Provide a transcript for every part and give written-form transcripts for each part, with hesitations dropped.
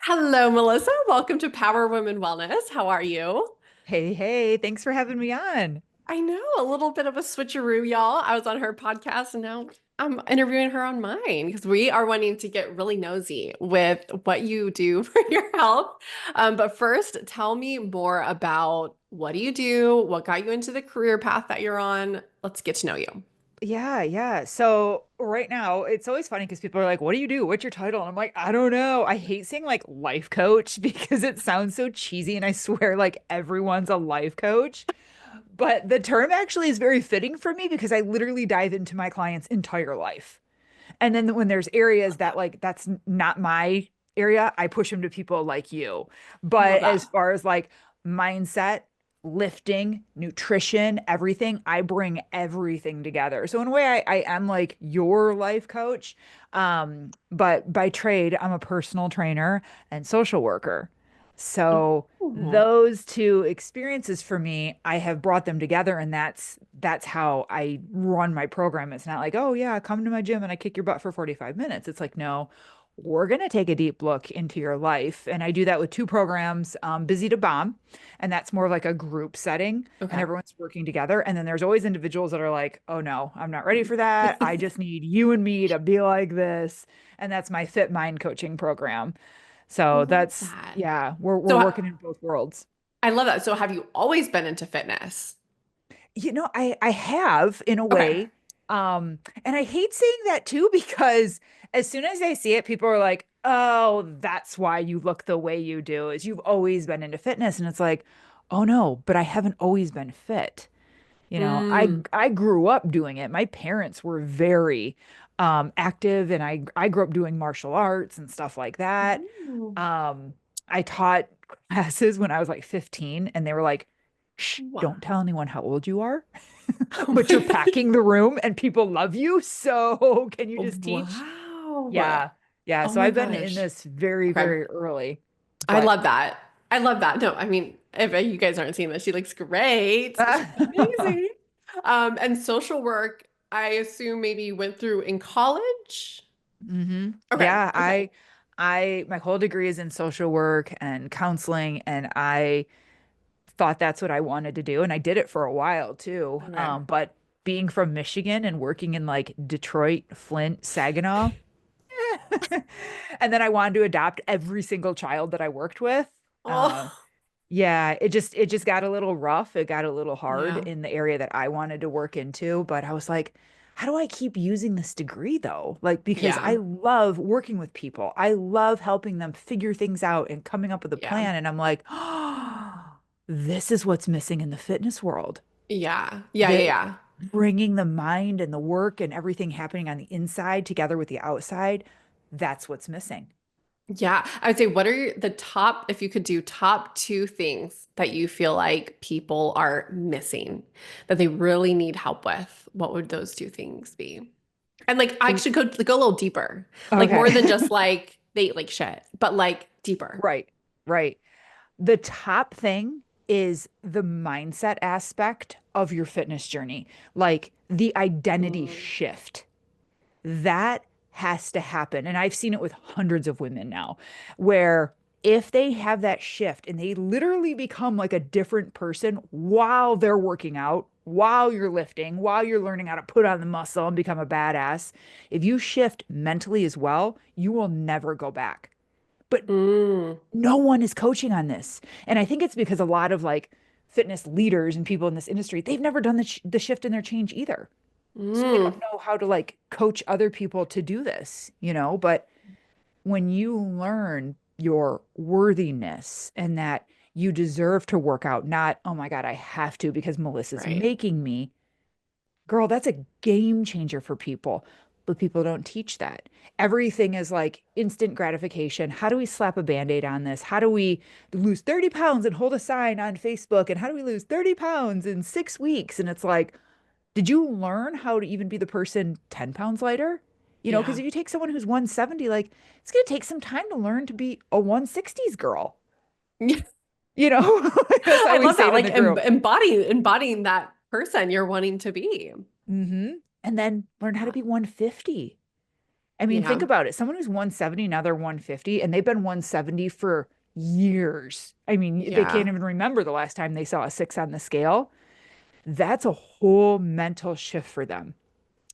Hello, Melissa. Welcome to Power Women Wellness. How are you? Hey, hey, thanks for having me on. I know a little bit of a switcheroo, y'all. I was on her podcast and now I'm interviewing her on mine because we are wanting to get really nosy with what you do for your health. But first, tell me more about what do you do? What got you into the career path that you're on? Let's get to know you. Yeah. So right now, it's always funny because people are like, "What do you do? What's your title?" And I'm like, "I don't know." I hate saying like life coach because it sounds so cheesy, and I swear like everyone's a life coach. But the term actually is very fitting for me because I literally dive into my client's entire life. And then when there's areas that like that's not my area, I push them to people like you. Love But as that. far as like mindset, lifting, nutrition, everything, I bring everything together. So in a way, I am like your life coach. But by trade, I'm a personal trainer and social worker. So Ooh. those two experiences for me, I have brought them together, and that's how I run my program. It's not like, oh yeah, come to my gym and I kick your butt for 45 minutes. It's like, no, we're going to take a deep look into your life. And I do that with two programs, Busy to Bomb, and that's more of like a group setting and Okay. everyone's working together. And then there's always individuals that are like, oh no, I'm not ready for that. I just need you and me to be like this. And that's my Fit Mind coaching program. I So love that's, that. yeah, we're So working in both worlds. I love that. So have you always been into fitness? I have in a Okay. way. And I hate saying that too because as soon as I see it, people are like, "Oh, that's why you look the way you do, is you've always been into fitness." And it's like, "Oh no, but I haven't always been fit." Mm. I grew up doing it. My parents were very active, and I grew up doing martial arts and stuff like that. Ooh. Um, I taught classes when I was like 15, and they were like, "Shh, Wow. don't tell anyone how old you are." But you're packing the room and people love you. So can you just teach? Wow. Yeah. Yeah. Oh So my I've been in gosh. this very, Okay. very early, I but love that. I love that. No, I mean, if you guys aren't seeing this, she looks great. She's amazing. And social work, I assume maybe you went through in college. Okay. Yeah, Okay. my whole degree is in social work and counseling, and I thought that's what I wanted to do. And I did it for a while too. Okay. But being from Michigan and working in like Detroit, Flint, Saginaw, and then I wanted to adopt every single child that I worked with. Uh, Oh, yeah, it just got a little rough. It got a little hard yeah. in the area that I wanted to work into, but I was like, how do I keep using this degree though? Like, because I Yeah. love working with people. I love helping them figure things out and coming up with a Yeah. plan. And I'm like, oh, this is what's missing in the fitness world. Yeah. Yeah. Yeah. The Yeah. bringing the mind and the work and everything happening on the inside together with the outside, that's what's missing. Yeah, I would say, what are the top, if you could do top two things that you feel like people are missing, that they really need help with? What would those two things be? And like, I Ooh, should go a little deeper, like okay. more than just like they eat like shit, but like deeper. Right, right. The top thing is the mindset aspect of your fitness journey, like the identity Mm. shift. That has to happen. And I've seen it with hundreds of women now, where if they have that shift and they literally become like a different person while they're working out, while you're lifting, while you're learning how to put on the muscle and become a badass, if you shift mentally as well, you will never go back. But Mm. no one is coaching on this. And I think it's because a lot of like fitness leaders and people in this industry, they've never done the shift in their change either. So they don't Mm. know how to like coach other people to do this. But when you learn your worthiness and that you deserve to work out, not, oh my God, I have to because Melissa's Right. making me, girl, that's a game changer for people. But people don't teach that. Everything is like instant gratification. How do we slap a band-aid on this? How do we lose 30 pounds and hold a sign on Facebook? And how do we lose 30 pounds in 6 weeks? And it's like, did you learn how to even be the person 10 pounds lighter? Because Yeah. if you take someone who's 170, like it's going to take some time to learn to be a 160s girl. You know, that's how I we love say that. it in Like the group. embodying that person you're wanting to be. And then learn how to Yeah. be 150. I mean, think Yeah. about it. Someone who's 170, now they're 150, and they've been 170 for years. I mean, they can't Yeah. even remember the last time they saw a six on the scale. That's a whole mental shift for them.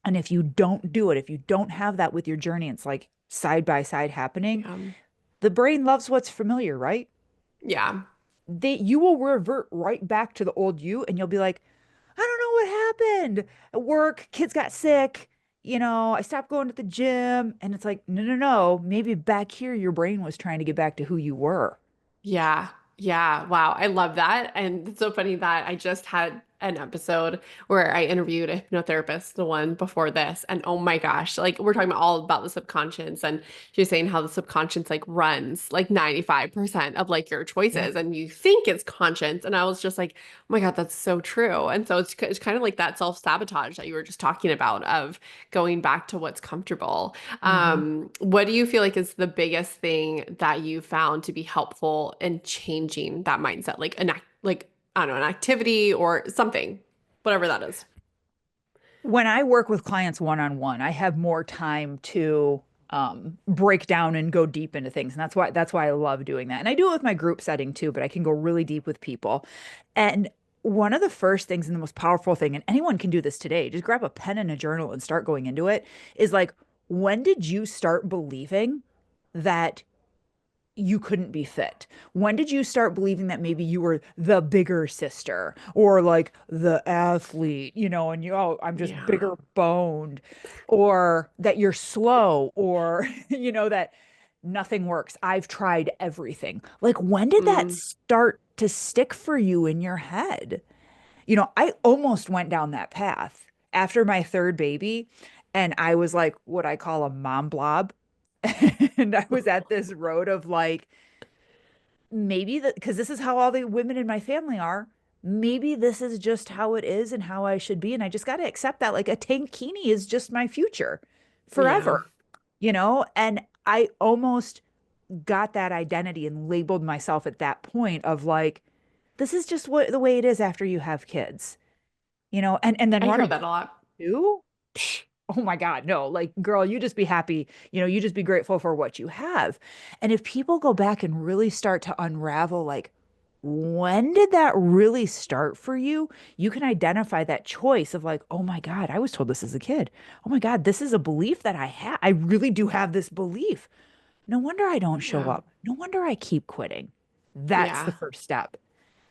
And if you don't do it, if you don't have that with your journey, it's like side by side happening. Yeah. The brain loves what's familiar, right? Yeah. You will revert right back to the old you, and you'll be like, I don't know what happened. At work, kids got sick. I stopped going to the gym. And it's like, no, no, no. Maybe back here, your brain was trying to get back to who you were. Yeah. Yeah. Wow. I love that. And it's so funny that I just had an episode where I interviewed a hypnotherapist, the one before this. And oh my gosh, like we're talking all about the subconscious. And she was saying how the subconscious like runs like 95% of like your Yeah. choices. And you think it's conscious. And I was just like, oh my God, that's so true. And so it's kind of like that self-sabotage that you were just talking about of going back to what's comfortable. Hmm. What do you feel like is the biggest thing that you found to be helpful in changing that mindset? Like like I don't know, an activity or something, whatever that is. When I work with clients one on one, I have more time to break down and go deep into things. And that's why I love doing that. And I do it with my group setting too, but I can go really deep with people. And one of the first things and the most powerful thing, and anyone can do this today, just grab a pen and a journal and start going into it, is like, when did you start believing that you couldn't be fit? When did you start believing that maybe you were the bigger sister or like the athlete, and oh, I'm just Yeah. bigger boned, or that you're slow, or, that nothing works. I've tried everything. Like, when did that Mm, start to stick for you in your head? I almost went down that path after my third baby, and I was like what I call a mom blob. And I was at this road of like, maybe that, because this is how all the women in my family are. Maybe this is just how it is and how I should be. And I just got to accept that like a tankini is just my future yeah. forever, And I almost got that identity and labeled myself at that point of like, this is just what the way it is after you have kids, and then I run hear a that a lot. two. Oh my God, no. Like, girl, you just be happy. You just be grateful for what you have. And if people go back and really start to unravel, like, when did that really start for you? You can identify that choice of like, oh my God, I was told this as a kid. Oh my God, this is a belief that I have. I really do have this belief. No wonder I don't show Yeah. up. No wonder I keep quitting. That's the Yeah. first step.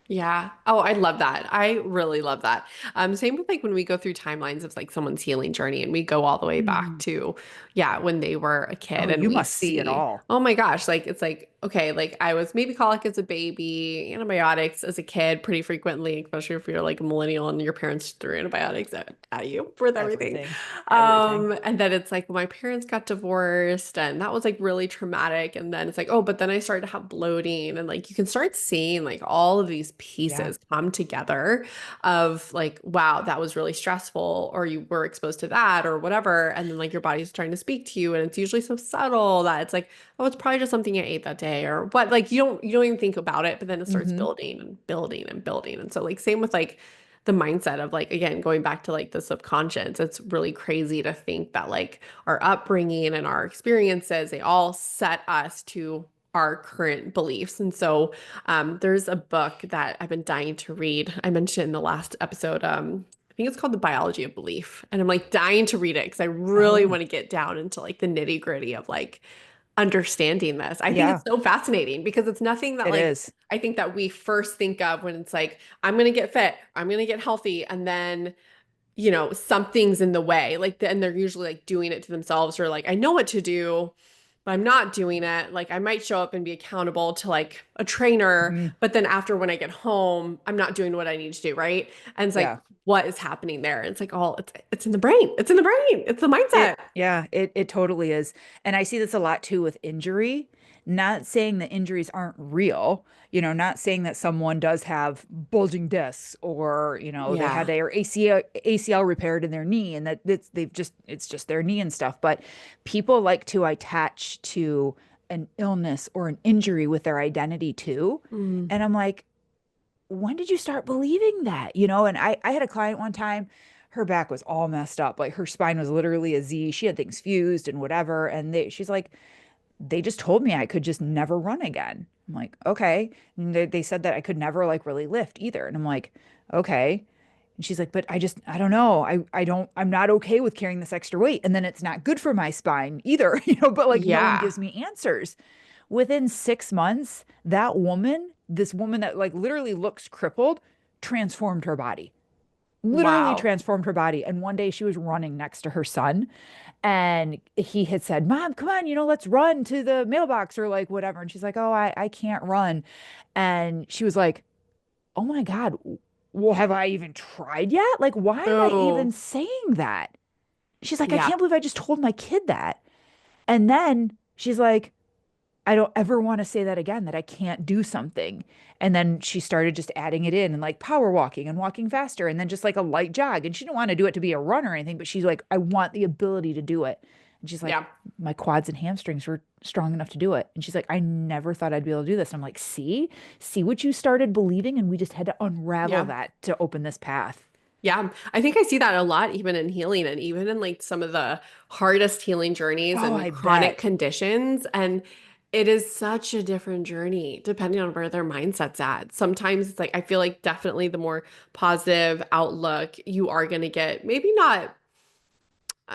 Yeah. Oh, I love that. I really love that. Same with like when we go through timelines of like someone's healing journey and we go all the way back Mhm. to, yeah, when they were a kid Oh, and you we must see it see, all. oh my gosh, like it's like, okay, like I was maybe colic as a baby, antibiotics as a kid pretty frequently, especially if you're like a millennial and your parents threw antibiotics at you with everything. Everything. Everything. And then it's like my parents got divorced and that was like really traumatic. And then it's like, oh, but then I started to have bloating and like you can start seeing like all of these Yeah. pieces come together of like, wow, that was really stressful or you were exposed to that or whatever. And then like your body's trying to speak to you and it's usually so subtle that it's like, oh, it's probably just something I ate that day or what. Like you don't even think about it, but then it starts Hmm. building and building and building. And so like same with like the mindset of like again going back to like the subconscious, it's really crazy to think that like our upbringing and our experiences they all set us to our current beliefs. And so there's a book that I've been dying to read. I mentioned in the last episode. I think it's called The Biology of Belief, and I'm like dying to read it because I really Oh, want to get down into like the nitty gritty of like understanding this. I think yeah, it's so fascinating because it's nothing that it like is. I think that we first think of when it's like, I'm gonna get fit, I'm gonna get healthy, and then, something's in the way. Like, and they're usually like doing it to themselves or like, I know what to do, but I'm not doing it. Like, I might show up and be accountable to like a trainer, Mhm. but then after when I get home, I'm not doing what I need to do, right? And it's like, Yeah. what is happening there? And it's like, oh, it's in the brain. It's in the brain. It's the mindset. Yeah, it totally is. And I see this a lot too with injury. Not saying that injuries aren't real, not saying that someone does have bulging discs or, they had Yeah. their ACL repaired in their knee and that it's just their knee and stuff. But people like to attach to an illness or an injury with their identity too. Mm. And I'm like, when did you start believing that? And I had a client one time. her back was all messed up. Like her spine was literally a Z. She had things fused and whatever. And she's like, they just told me I could just never run again. I'm like, okay. And they said that I could never like really lift either. And I'm like, okay. And she's like, but I don't know. I'm not okay with carrying this extra weight. And then it's not good for my spine either, but like no one Yeah. gives me answers. Within 6 months, this woman that like literally looks crippled, transformed her body, literally Wow. transformed her body. And one day she was running next to her son and he had said, Mom, come on, let's run to the mailbox or like whatever. And she's like, oh, I can't run. And she was like, oh my God, well, have I even tried yet? Like, why am I even Oh, saying that? She's like, I yeah. can't believe I just told my kid that. And then she's like, I don't ever want to say that again, that I can't do something. And then she started just adding it in and like power walking and walking faster and then just like a light jog. And she didn't want to do it to be a run or anything, but she's like, I want the ability to do it. And she's like, Yeah. my quads and hamstrings were strong enough to do it. And she's like, I never thought I'd be able to do this. And I'm like, see what you started believing. And we just had to unravel Yeah. that to open this path. Yeah. I think I see that a lot, even in healing and even in like some of the hardest healing journeys Oh, and I chronic bet. conditions. And it is such a different journey depending on where their mindset's at. Sometimes it's like, I feel like definitely the more positive outlook you are going to get, maybe not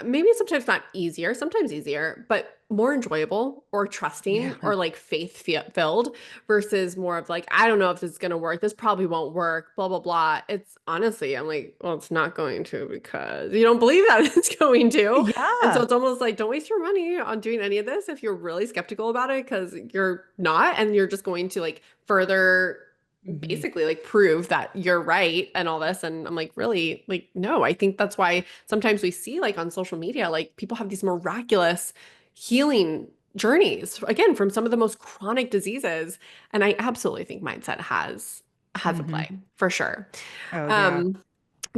maybe sometimes not easier, sometimes easier, but more enjoyable or trusting Yeah. or like filled versus more of like, I don't know if this is going to work. This probably won't work, blah, blah, blah. It's honestly, I'm like, well, it's not going to because you don't believe that it's going to. And so Yeah. it's almost like, don't waste your money on doing any of this if you're really skeptical about it because you're not. And you're just going to like further Hmm. basically like prove that you're right and all this. And I'm like, really? Like, no, I think that's why sometimes we see like on social media, like people have these miraculous healing journeys, again, from some of the most chronic diseases. And I absolutely think mindset has a Hmm. play for sure. Oh, yeah. Um,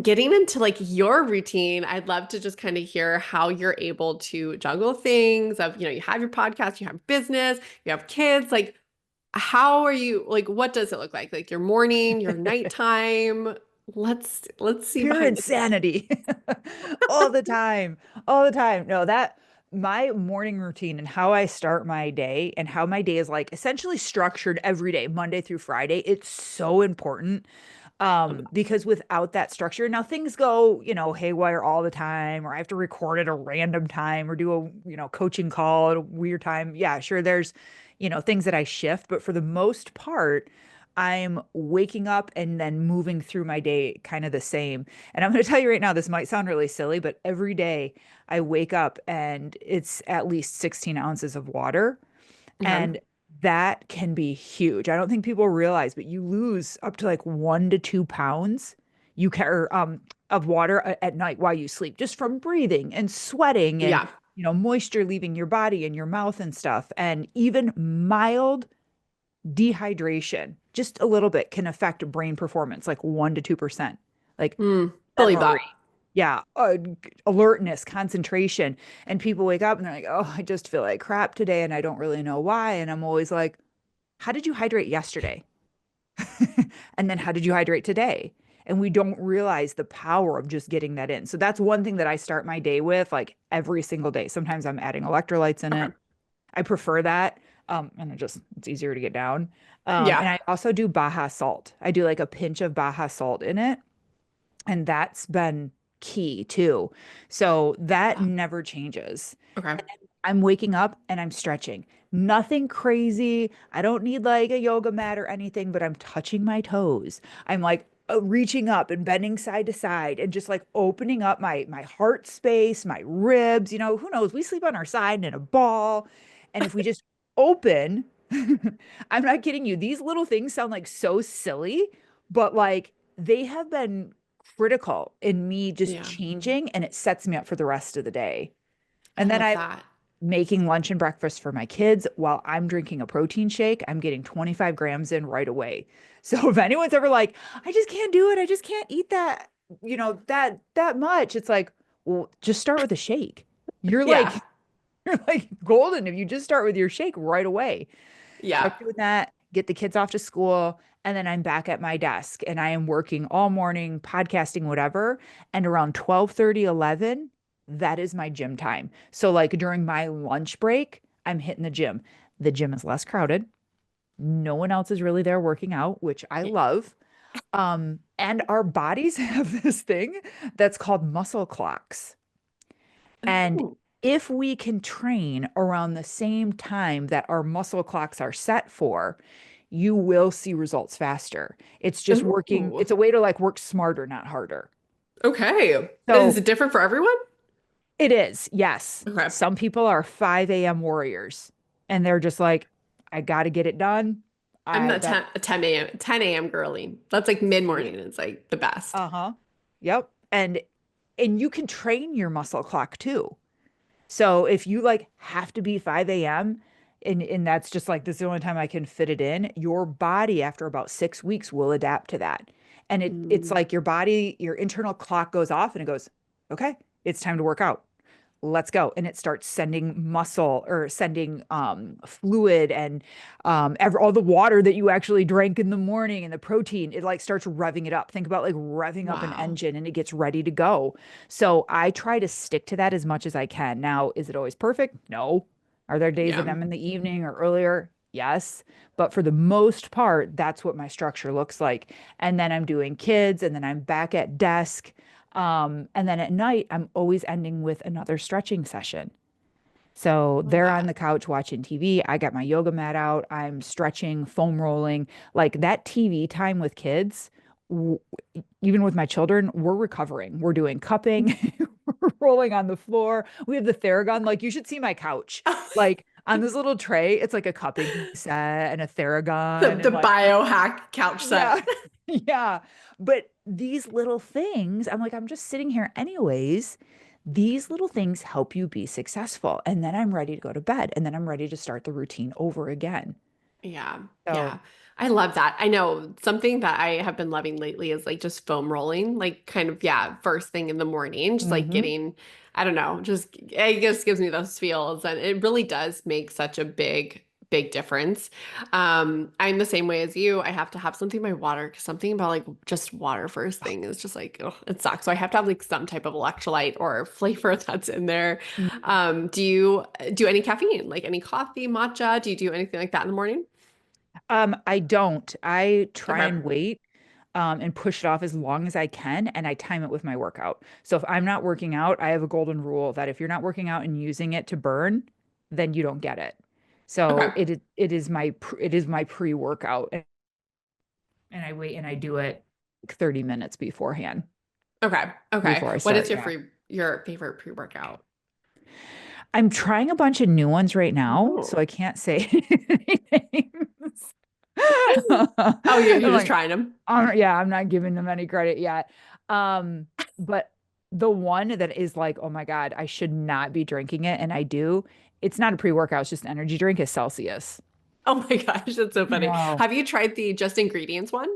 Getting into like your routine, I'd love to just kind of hear how you're able to juggle things of, you have your podcast, you have business, you have kids, like how are you like what does it look like? Like your morning, your nighttime? Let's see Pure behind the scenes. insanity all the time, all the time. No, that my morning routine and how I start my day and how my day is like essentially structured every day, Monday through Friday, it's so important. Because without that structure, now things go, haywire all the time, or I have to record at a random time or do a, coaching call at a weird time. Yeah, sure, there's, things that I shift, but for the most part, I'm waking up and then moving through my day kind of the same. And I'm going to tell you right now, this might sound really silly, but every day I wake up and it's at least 16 ounces of water. Okay. And that can be huge. I don't think people realize, but you lose up to like 1 to 2 pounds you can of water at night while you sleep, just from breathing and sweating and Yeah. moisture leaving your body and your mouth and stuff. And even mild dehydration, just a little bit, can affect brain performance, like 1 to 2%. Like Believe that. memory, yeah, alertness, concentration. And people wake up and they're like, oh, I just feel like crap today and I don't really know why. And I'm always like, how did you hydrate yesterday? And then how did you hydrate today? And we don't realize the power of just getting that in. So that's one thing that I start my day with, like every single day. Sometimes I'm adding electrolytes in Okay. it. I prefer that. And it's easier to get down. And Yeah. I also do Baja salt. I do like a pinch of Baja salt in it. And that's been key too. So that Yeah. never changes. Okay. And then I'm waking up and I'm stretching. Nothing crazy. I don't need like a yoga mat or anything, but I'm touching my toes. I'm like reaching up and bending side to side and just like opening up my heart space, my ribs. Who knows? We sleep on our side in a ball. And if we just open, I'm not kidding you. These little things sound like so silly, but like they have been critical in me just Yeah. changing, and it sets me up for the rest of the day. I And then love I'm that. making lunch and breakfast for my kids while I'm drinking a protein shake. I'm getting 25 grams in right away. So if anyone's ever like, I just can't do it, I just can't eat that, that much, it's like, well, just start with a shake. You're like, Yeah. you're like golden if you just start with your shake right away. So I'm Yeah. doing that, get the kids off to school. and then I'm back at my desk and I am working all morning, podcasting, whatever. And around 12:30, 11, that is my gym time. So like during my lunch break, I'm hitting the gym. The gym is less crowded. No one else is really there working out, which I Yeah. love. And our bodies have this thing that's called muscle clocks. And Oh. if we can train around the same time that our muscle clocks are set for, you will see results faster. It's just working, Ooh. it's a way to like work smarter, not harder. Okay. Is So it different for everyone? it is, yes. Okay. Some people are 5 a.m. warriors and they're just like, I got to get it done. I'm I not that 10, a 10 a.m. girly. That's like mid-morning. It's like the best. uh-huh. Yep. And you can train your muscle clock too. So if you like have to be 5 a.m. And that's just like this is the only time I can fit it in, your body after about 6 weeks will adapt to that. And it's Mm. like your body, your internal clock goes off and it goes, okay, it's time to work out. Let's go. And it starts sending muscle or sending fluid and all the water that you actually drank in the morning and the protein, it like starts revving it up. Think about like revving up an Wow. engine and it gets ready to go. So I try to stick to that as much as I can. Now, is it always perfect? No. Are there days that Yeah. I'm in the evening or earlier? Yes. But for the most part, that's what my structure looks like. And then I'm doing kids and then I'm back at desk. And then at night, I'm always ending with another stretching session. So Love they're on that. the couch watching TV. I got my yoga mat out. I'm stretching, foam rolling. Like that TV time with kids, w even with my children, we're recovering. We're doing cupping, we're rolling on the floor. We have the Theragun. Like you should see my couch. Like on this little tray, it's like a cupping set and a The Theragun the and like biohack couch yeah. set. Yeah. But these little things, I'm like, I'm just sitting here anyways. These little things help you be successful. And then I'm ready to go to bed. And then I'm ready to start the routine over again. Yeah, So, yeah. I love that. I know something that I have been loving lately is like just foam rolling, like kind of, yeah, first thing in the morning, just like hmm getting, I don't know, just, it just gives me those feels. And it really does make such a big difference. I'm the same way as you. I have to have something in my water because something about like just water first thing is just like, ugh, it sucks. So I have to have like some type of electrolyte or flavor that's in there. Do you do any caffeine, like any coffee, matcha? Do you do anything like that in the morning? I don't. I try Okay. and wait and push it off as long as I can, and I time it with my workout. So if I'm not working out, I have a golden rule that if you're not working out and using it to burn, then you don't get it. So Okay. it is my pre-workout, and I wait and I do it like 30 minutes beforehand Okay. Okay. before I What is start. Yeah. your favorite pre-workout? I'm trying a bunch of new ones right now, so Ooh. I can't say any names. Oh, you're I'm just like, trying them. yeah, I'm not giving them any credit yet. But the one that is like, oh my God, I should not be drinking it, and I do. It's not a pre-workout, it's just an energy drink, is Celsius. Oh my gosh, that's so funny. No, Have you tried the just ingredients one?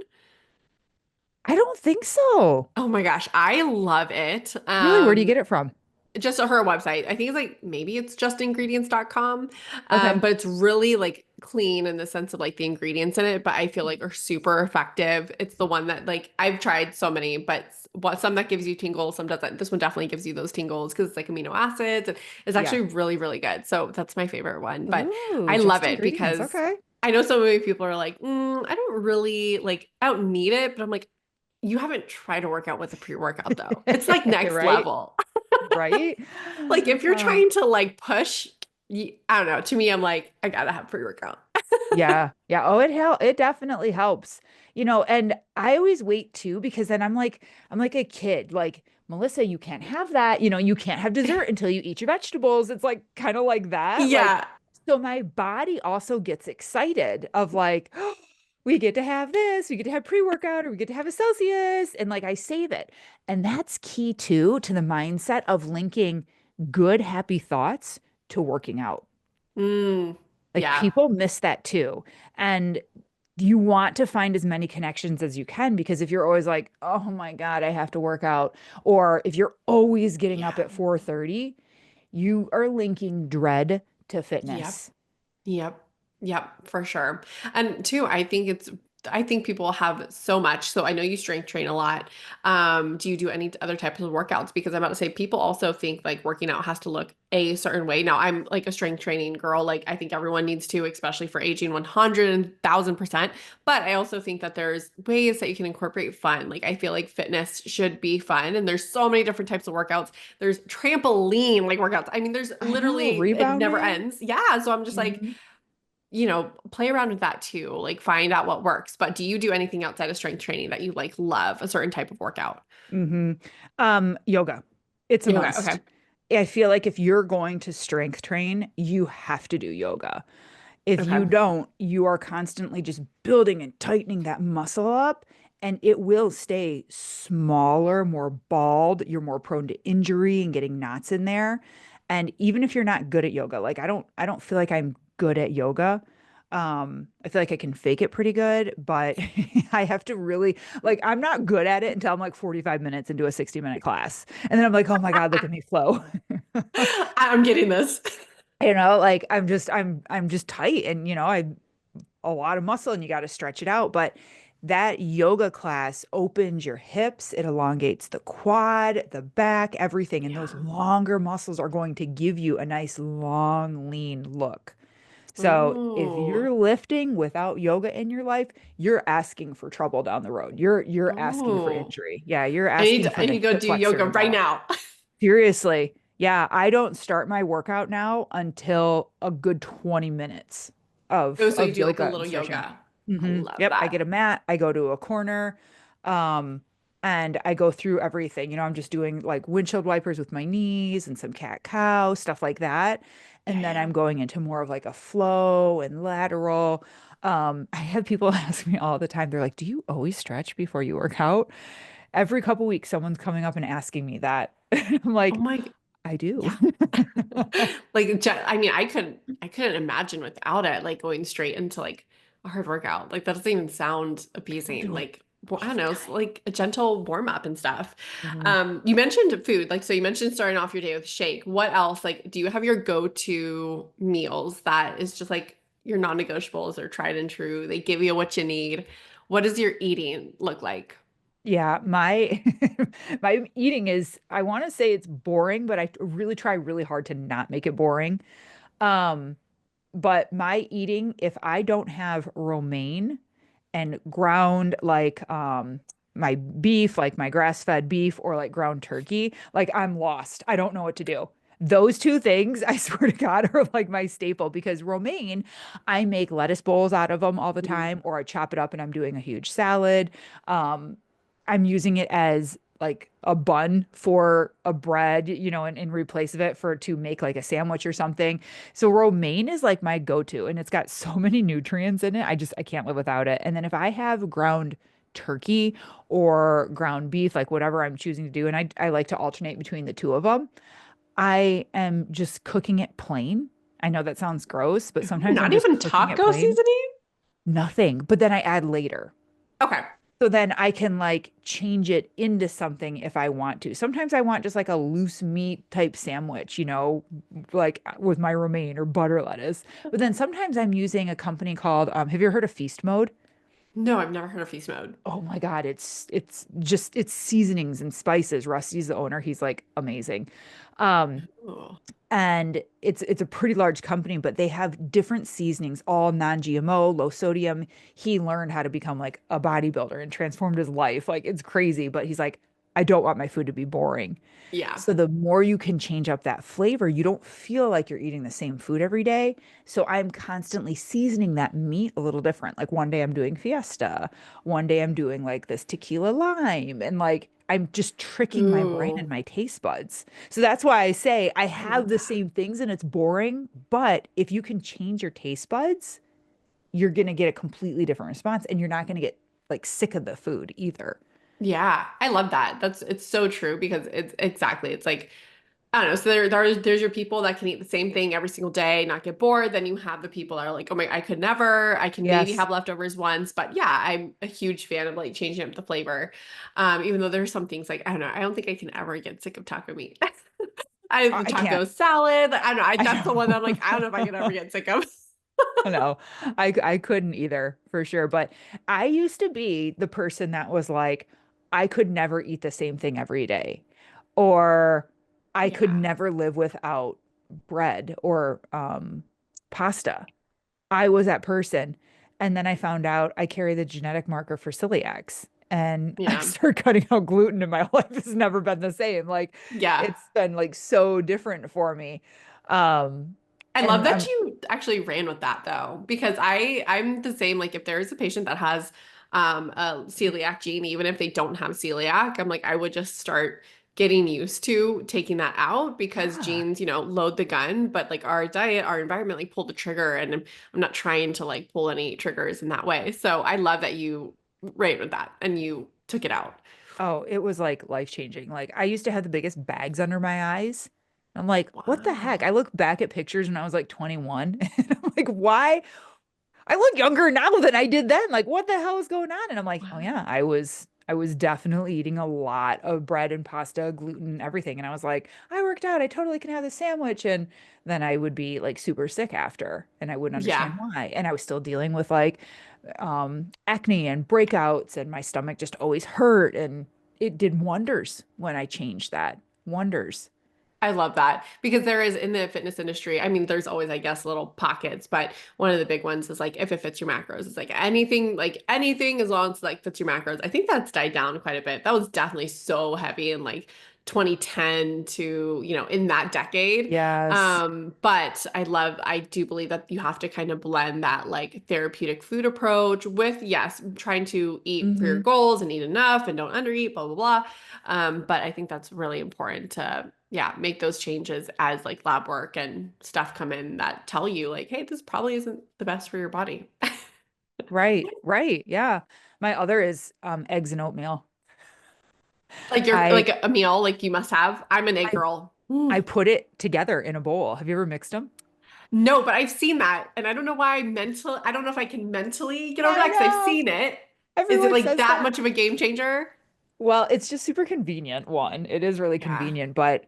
I don't think so. Oh my gosh, I love it. Really, where do you get it from? Just her website. I think it's like maybe it's justingredients.com. Okay. But it's really like clean in the sense of like the ingredients in it, but I feel like are super effective. It's the one that like I've tried so many, but what some that gives you tingles, some doesn't. This one definitely gives you those tingles because it's like amino acids and it's Yeah. actually really good. So that's my favorite one. But Ooh, I love just it ingredients. because Okay. I know so many people are like, I don't really like I don't need it, but I'm like, you haven't tried to work out with a pre-workout though. It's like next Right? level. Right? Like if you're Uh, trying to like push, I don't know. To me, I'm like, I gotta have pre-workout. yeah. Yeah. Oh, it definitely helps. And I always wait too because then I'm like a kid. Like, Melissa, you can't have that. You can't have dessert until you eat your vegetables. It's like kind of like that. Like, Yeah. so my body also gets excited of like, we get to have this, we get to have pre-workout, or we get to have a Celsius. And like I save it. And that's key too to the mindset of linking good, happy thoughts to working out. Like Yeah. people miss that too. And you want to find as many connections as you can because if you're always like, oh my God, I have to work out, or if you're always getting up Yeah. at 4:30, you are linking dread to Yep. fitness. Yep. Yep. For sure. And two, I think it's I think people have so much. So I know you strength train a lot. Do you do any other types of workouts? Because I'm about to say people also think like working out has to look a certain way. Now I'm like a strength training girl. Like I think everyone needs to, especially for aging 100,000%. But I also think that there's ways that you can incorporate fun. Like I feel like fitness should be fun. And there's so many different types of workouts. There's trampoline like workouts. I mean, there's I know, literally, it never rebounding. ends. Yeah. So I'm just like, Mhm. play around with that too, like find out what works. But do you do anything outside of strength training that you like love, a certain type of workout? hmm Yoga. It's a Yoga. Okay. must. I feel like if you're going to strength train, you have to do yoga. If you Okay. don't, you are constantly just building and tightening that muscle up, and it will stay smaller, more bald. You're more prone to injury and getting knots in there. And even if you're not good at yoga, like I don't feel like I'm good at yoga. I feel like I can fake it pretty good, but I have to really like I'm not good at it until I'm like 45 minutes into a 60-minute class. And then I'm like, oh my God, look at me flow. I'm getting this. Like I'm just tight and I a lot of muscle and you got to stretch it out. But that yoga class opens your hips, it elongates the quad, the back, everything. And those Yeah. longer muscles are going to give you a nice, long, lean look. So if Oh. you're lifting without yoga in your life, you're asking for trouble down the road. You're asking for Oh. injury. Yeah, you're I need asking to, for I the need to go hip do flexor yoga to right go. now. Seriously. Yeah, I don't start my workout now until a good 20 minutes Oh, of so you of do like a yoga little and stretching. yoga. I love Yep, I that. get a mat, I go to a corner, um, and I go through everything. I'm just doing like windshield wipers with my knees and some cat cow, stuff like that. Yeah, And then yeah. I'm going into more of like a flow and lateral. I have people ask me all the time, they're like, "Do you always stretch before you work out?" Every couple weeks, someone's coming up and asking me that. I'm Oh like, my, I do. yeah. I mean, I couldn't imagine without it, like going straight into like a hard workout. Like that doesn't even sound I appeasing. do it Like, I all don't the know, time. it's like a gentle warm up and stuff. Mhm. You mentioned food, like so you mentioned starting off your day with shake. What else? Like, do you have your go-to meals that is just like your non-negotiables or tried and true? They give you what you need. What does your eating look like? Yeah, my my eating is, I want to say it's boring, but I really try really hard to not make it boring. Um, but my eating, if I don't have romaine and ground like my beef, like my grass-fed beef or like ground turkey, like I'm lost. I don't know what to do. Those two things, I swear to God, are like my staple because romaine, I make lettuce bowls out of them all the time, or I chop it up and I'm doing a huge salad. Um, I'm using it as like a bun for a bread, and in replace of it for to make like a sandwich or something. So romaine is like my go-to and it's got so many nutrients in it. I can't live without it. And then if I have ground turkey or ground beef, like whatever I'm choosing to do, and I like to alternate between the two of them, I am just cooking it plain. I know that sounds gross, but Ooh, sometimes I'm not just even cooking it taco plain. seasoning? Nothing. But then I add later. Okay. So then I can like change it into something if I want to. Sometimes I want just like a loose meat type sandwich, like with my romaine or butter lettuce. But then sometimes I'm using a company called, have you ever heard of Feast Mode? No, I've never heard of feast mode. Oh my God, it's seasonings and spices. Rusty's the owner. He's like amazing. Um, Ooh. and it's a pretty large company, but they have different seasonings, all non-GMO, low sodium. He learned how to become like a bodybuilder and transformed his life. Like it's crazy, but he's like, I don't want my food to be boring. Yeah. So the more you can change up that flavor, you don't feel like you're eating the same food every day. So I'm constantly seasoning that meat a little different. Like one day I'm doing fiesta, one day I'm doing like this tequila lime, and like I'm just tricking my brain and Ooh, my taste buds. So that's why I say I I have love the that. same things and it's boring, but if you can change your taste buds, you're gonna get a completely different response and you're not gonna get like sick of the food either. Yeah, I love that. It's so true because it's exactly it's like I don't know. So there's your people that can eat the same thing every single day, not get bored. Then you have the people that are like, oh my, I could never. I can maybe Yes. have leftovers once, but yeah, I'm a huge fan of like changing up the flavor. Even though there's some things like I don't know, I don't think I can ever get sick of taco meat. I have the I can't. taco salad. I don't know. That's I the one that I'm like, I don't know if I know. can ever get sick of. No, I couldn't either for sure. But I used to be the person that was like, I could never eat the same thing every day, or I could Yeah. never live without bread or pasta. I was that person. And then I found out I carry the genetic marker for celiacs. And I Yeah. started cutting out gluten, and my life has never been the same. Like Yeah. it's been like so different for me. Um, I love and that I'm you actually ran with that though, because I'm the same. Like if there is a patient that has a celiac gene, even if they don't have celiac, I'm like I would just start getting used to taking that out because yeah. genes, load the gun, but like our diet, our environment like pull the trigger, and I'm not trying to like pull any triggers in that way. So I love that you ran with that and you took it out. Oh, it was like life changing. Like I used to have the biggest bags under my eyes. I'm like, what the heck? I Wow. look back at pictures when I was like 21 and I'm like, why? I look younger now than I did then. Like, what the hell is going on? And I'm like, oh Wow. yeah, I was definitely eating a lot of bread and pasta, gluten, everything. And I was like, I worked out. I totally can have this sandwich. And then I would be like super sick after, and I wouldn't understand Yeah. why. And I was still dealing with like acne and breakouts, and my stomach just always hurt. And it did wonders when I changed that. Wonders. I love that because there is in the fitness industry, I mean, there's always, I guess, little pockets, but one of the big ones is like if it fits your macros, it's like anything as long as it, like fits your macros. I think that's died down quite a bit. That was definitely so heavy in like 2010 to, in that decade. Yes. But I do believe that you have to kind of blend that like therapeutic food approach with, yes, trying to eat for your Hmm. goals and eat enough and don't undereat, blah, blah, blah. But I think that's really important to, yeah, make those changes as like lab work and stuff come in that tell you like, hey, this probably isn't the best for your body. Right, right. Yeah. My other is eggs and oatmeal. Like you're I like a meal, like you must have. I'm an egg I girl. I Ooh. put it together in a bowl. Have you ever mixed them? No, but I've seen that, and I don't know why I don't know if I can mentally get over that I because I've know. seen it. Is it Everyone like says that that. much of a game changer? Well, it's just super convenient, one. It is really Yeah. convenient, but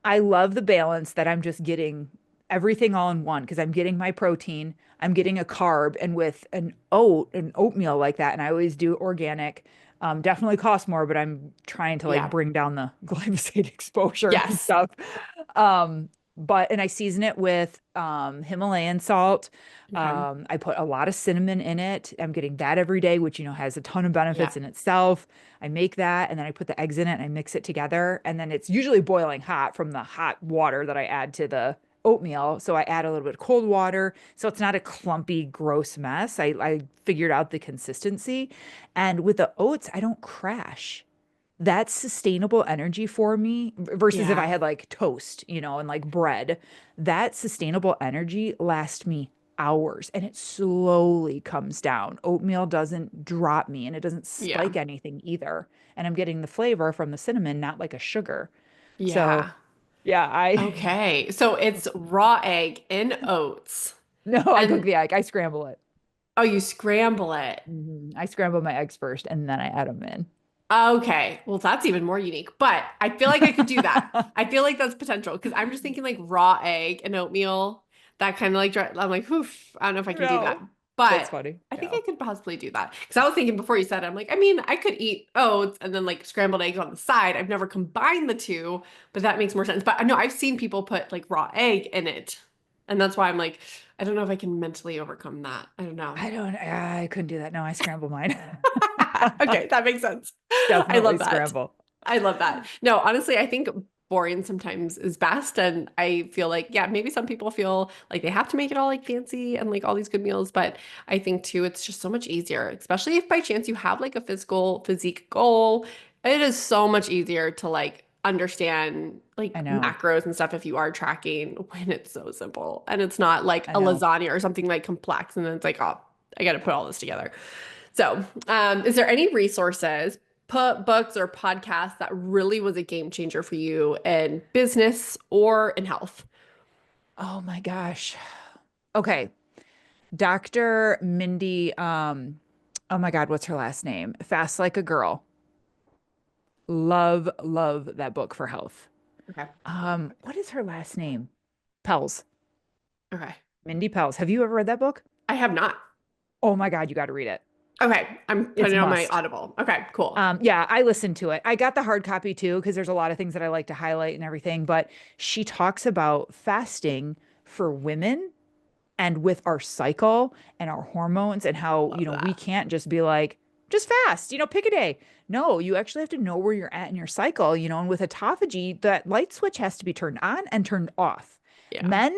I love the balance that I'm just getting everything all in one because I'm getting my protein, I'm getting a carb, and with an oatmeal like that, and I always do organic. Definitely costs more, but I'm trying to like Yeah. bring down the glyphosate exposure and Yes. stuff. And I season it with Himalayan salt. Okay. I put a lot of cinnamon in it. I'm getting that every day, which has a ton of Yeah. benefits in itself. I make that and then I put the eggs in it and I mix it together. And then it's usually boiling hot from the hot water that I add to the oatmeal. So I add a little bit of cold water. So it's not a clumpy, gross mess. I figured out the consistency. And with the oats, I don't crash. That's sustainable energy for me versus if I Yeah. had like toast, and like bread. That sustainable energy lasts me hours and it slowly comes down. Oatmeal doesn't drop me and it doesn't Yeah. spike anything either. And I'm getting the flavor from the cinnamon, not like a sugar. So, Yeah. yeah, I Okay. So it's raw egg in oats. no, I cook And the egg. I scramble it. oh, you scramble it. I scramble my eggs first and then I add them in. Okay. Well, that's even more unique, but I feel like I could do that. I feel like that's potential because I'm just thinking like raw egg and oatmeal, that kind of like, I'm like, oof, I don't know if I can do that, No, that's but funny. I think Yeah. I could possibly do that. Because I was thinking before you said it, I'm like, I mean, I could eat oats and then like scrambled eggs on the side. I've never combined the two, but that makes more sense. But I know I've seen people put like raw egg in it. And that's why I'm like, I don't know if I can mentally overcome that. I don't know. I couldn't do that. No, I scramble mine. Okay, that makes sense. I Definitely love that. scramble. I love that. No, honestly, I think boring sometimes is best. And I feel like, yeah, maybe some people feel like they have to make it all like fancy and like all these good meals. But I think too, it's just so much easier, especially if by chance you have like a physical physique goal. It is so much easier to like understand I like know. macros and stuff if you are tracking when it's so simple and it's not like I a know. lasagna or something like complex. And then it's like, oh, I got to put all this together. So, is there any resources, put books or podcasts that really was a game changer for you in business or in health? Oh my gosh. Okay. Dr. Mindy, oh my God, what's her last name? Fast Like a Girl. Love, love that book for health. Okay. What is her last name? Pelz. Okay. Mindy Pelz. Have you ever read that book? I have not. Oh my God, you got to read it. Okay, I'm It's putting a it on my must. Audible. Okay, cool. Yeah, I listened to it. I got the hard copy too, because there's a lot of things that I like to highlight and everything. But she talks about fasting for women and with our cycle and our hormones and how, Love we that. can't just be like, just fast, pick a day. No, you actually have to know where you're at in your cycle, and with autophagy, that light switch has to be turned on and turned off. Yeah. Men,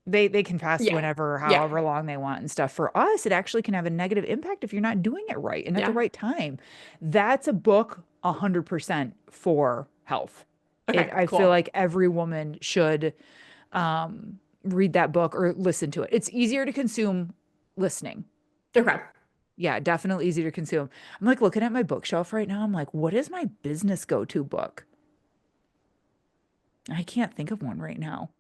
they can fast Yeah. whenever, Yeah. however long they want and stuff. For us, it actually can have a negative impact if you're not doing it right and at the Yeah. right time. That's a book 100% for health. Okay, I feel cool. like every woman should read that book or listen to it. It's easier to consume listening. Okay. Yeah, definitely easy to consume. I'm like looking at my bookshelf right now. I'm like, what is my business go-to book? I can't think of one right now.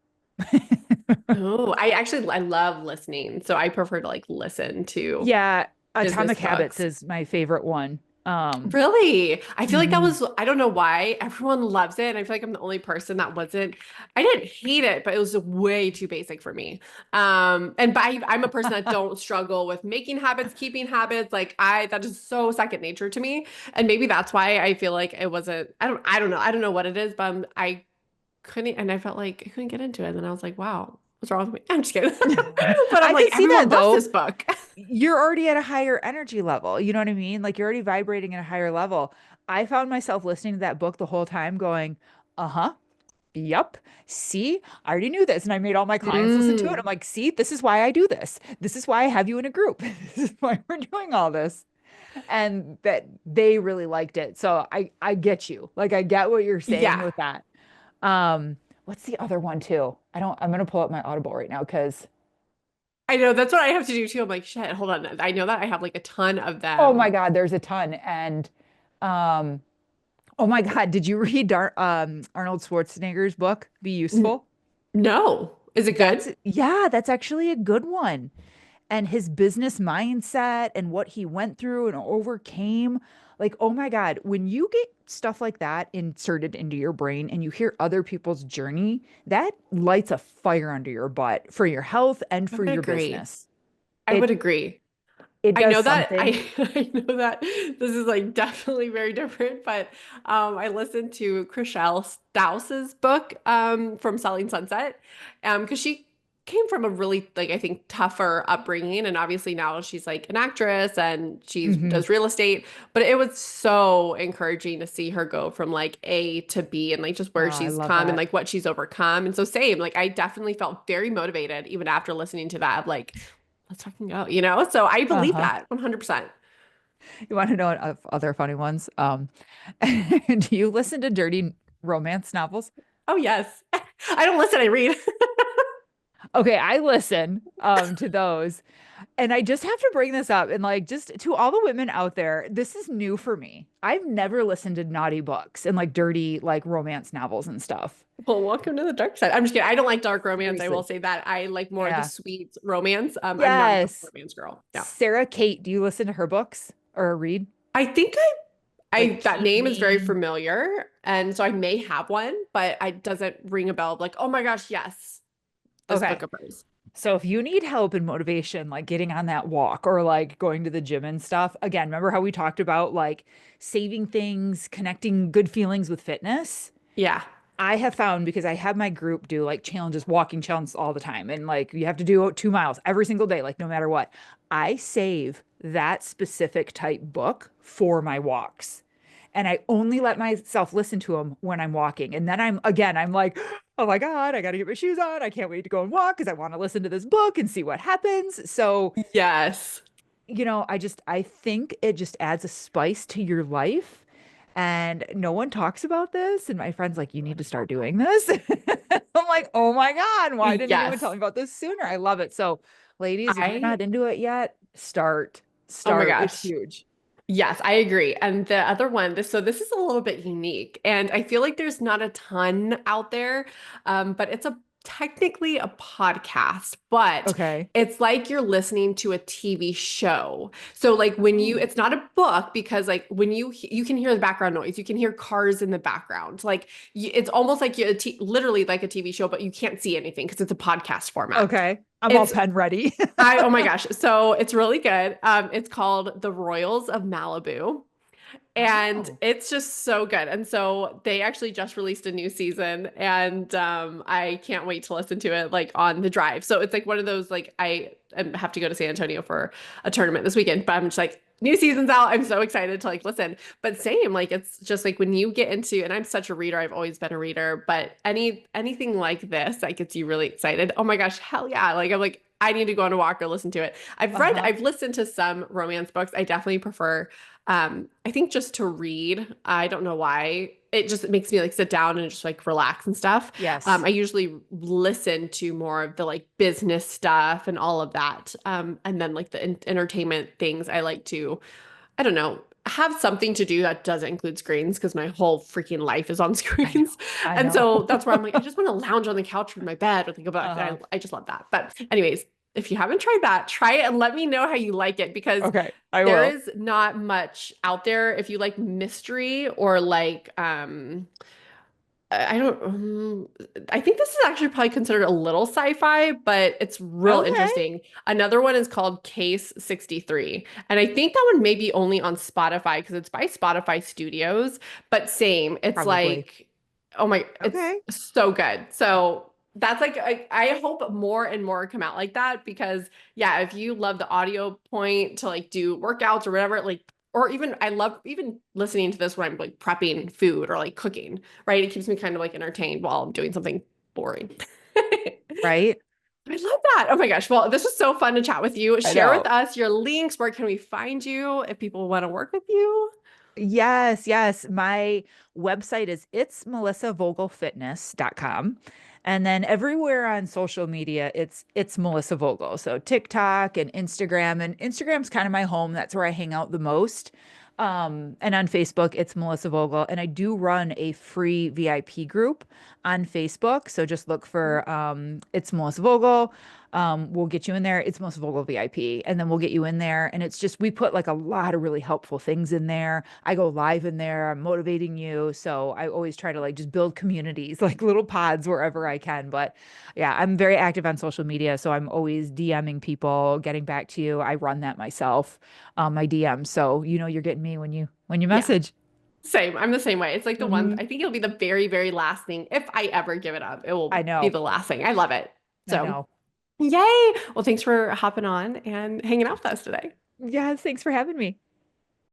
Oh, I love listening. So I prefer to like listen to Yeah, business Atomic Habits books. is my favorite one. Really? I feel like that Mhm. was, I don't know why everyone loves it. And I feel like I'm the only person that wasn't, I didn't hate it, but it was way too basic for me. And I'm a person that don't struggle with making habits, keeping habits. That is so second nature to me. And maybe that's why I feel like it wasn't, I don't know. I don't know what it is, but I couldn't, and I felt like I couldn't get into it. And then I was like, wow, what's wrong with me? I'm just kidding. But I'm I like, could see that everyone loves though. this book. You're already at a higher energy level. You know what I mean? Like you're already vibrating at a higher level. I found myself listening to that book the whole time going, uh-huh, yep. See, I already knew this. And I made all my clients listen to it. I'm Mm. like, see, this is why I do this. This is why I have you in a group. This is why we're doing all this. And that they really liked it. So I get you. Like I get what you're saying Yeah. with that. Um, what's the other one too? I'm gonna pull up my Audible right now because I know that's what I have to do too. I'm like, shit, hold on. I know that I have like a ton of oh my them. God, there's a ton. And um, oh my God, did you read Arnold Schwarzenegger's book, Be N- Useful? no. Is it good? Yeah, that's actually a good one. And his business mindset and what he went through and overcame. Like, oh my God, when you get stuff like that inserted into your brain and you hear other people's journey, that lights a fire under your butt for your health and I for would your agree. business. I would It agree. it I does know that something. I know that this is like definitely very different, but I listened to Chriselle Stouse's book from Selling Sunset because she came from a really like I think tougher upbringing, and obviously now she's like an actress and she Hmm. does real estate. But it was so encouraging to see her go from like A to B and like just Oh, where I she's love come and that. like what she's overcome. And so same, like I definitely felt very motivated even after listening to that. Of like let's fucking go, you know? So I believe Uh-huh. that 100%. You want to know other funny ones? Do you listen to dirty romance novels? Oh, yes. I don't listen, I read. Okay, I listen to those. And I just have to bring this up and like just to all the women out there, this is new for me. I've never listened to naughty books and like dirty like romance novels and stuff. Well, welcome to the dark side. I'm just kidding. I don't like dark romance. I will Seriously. say that. I like more of the Yeah. sweet romance. I'm not a dark Yes. romance girl. Yeah. Sarah Kate, do you listen to her books or read? I think Like that Keep name is very Me. familiar. And so I may have one, but it doesn't ring a bell of like, oh my gosh, yes, this book Okay. of hers. So if you need help and motivation, like getting on that walk or like going to the gym and stuff, again, remember how we talked about like saving things, connecting good feelings with fitness? Yeah. I have found because I have my group do like challenges, walking challenges all the time. And like you have to do 2 miles every single day, like no matter what. I save that specific type book for my walks. And I only let myself listen to them when I'm walking. And then I'm like, oh my God, I got to get my shoes on. I can't wait to go and walk because I want to listen to this book and see what happens. So, Yes. I think it just adds a spice to your life. And no one talks about this. And my friend's like, you need to start doing this. I'm like, oh my God, why didn't anyone tell Yes. me about this sooner? I love it. So, ladies, if you're I, not into it yet, start. oh my Start. It's gosh. huge. Yes, I agree. And the other one, this is a little bit unique, and I feel like there's not a ton out there, but it's a technically a podcast, but Okay. it's like you're listening to a TV show. So like when you, Ooh. it's not a book because like when you can hear the background noise, you can hear cars in the background. Like it's almost like literally like a TV show, but you can't see anything because it's a podcast format. Okay. I'm all It's pen ready. oh my gosh. So it's really good. It's called The Royals of Malibu. And Oh, it's just so good. And so they actually just released a new season and I can't wait to listen to it like on the drive. So it's like one of those like have to go to San Antonio for a tournament this weekend, but I'm just like new season's out. I'm so excited to like listen. But same, like it's just like when you get into and I'm such a reader, I've always been a reader, but anything like this that gets you really excited. Oh my gosh, hell yeah. Like I'm like I need to go on a walk or listen to it. uh-huh. I've listened to some romance books. I definitely prefer I think just to read, I don't know why. It just makes me like sit down and just like relax and stuff. Yes. I usually listen to more of the like business stuff and all of that. And then like the entertainment things, I like to, I don't know, have something to do that doesn't include screens because my whole freaking life is on I know. screens. I And know. so that's where I'm like, I just want to lounge on the couch with my bed or think about it. Uh-huh. I just love that. But anyways, if you haven't tried that, try it and let me know how you like it because Okay, I there will. is not much out there if you like mystery or like I don't I think this is actually probably considered a little sci-fi, but it's real Okay. interesting. Another one is called Case 63. And I think that one may be only on Spotify because it's by Spotify Studios, but same. It's Probably. like oh my it's Okay. so good. So that's like I hope more and more come out like that because yeah, if you love the audio point to like do workouts or whatever, like or even I love even listening to this when I'm like prepping food or like cooking, right? It keeps me kind of like entertained while I'm doing something boring. Right? I love that. Oh my gosh. Well, this was so fun to chat with you. I Share with know. us your links. Where can we find you if people want to work with you? Yes, yes. My website is it's melissavogelfitness.com. And then everywhere on social media, it's Melissa Vogel. So TikTok and Instagram. And Instagram's kind of my home. That's where I hang out the most. And on Facebook, it's Melissa Vogel. And I do run a free VIP group on Facebook. So just look for it's Melissa Vogel. We'll get you in there. It's Melissa Vogel VIP. And then we'll get you in there. And it's just we put like a lot of really helpful things in there. I go live in there. I'm motivating you. So I always try to like just build communities, like little pods wherever I can. But yeah, I'm very active on social media. So I'm always DMing people, getting back to you. I run that myself, my DMs. So you know you're getting me when you Yeah, message. same. I'm the same way. It's like the one, Mhm. I think it'll be the very, very last thing. If I ever give it up, it I will be know. the last thing. I love it. I So, know. yay. Well, thanks for hopping on and hanging out with us today. Yeah, thanks for having me.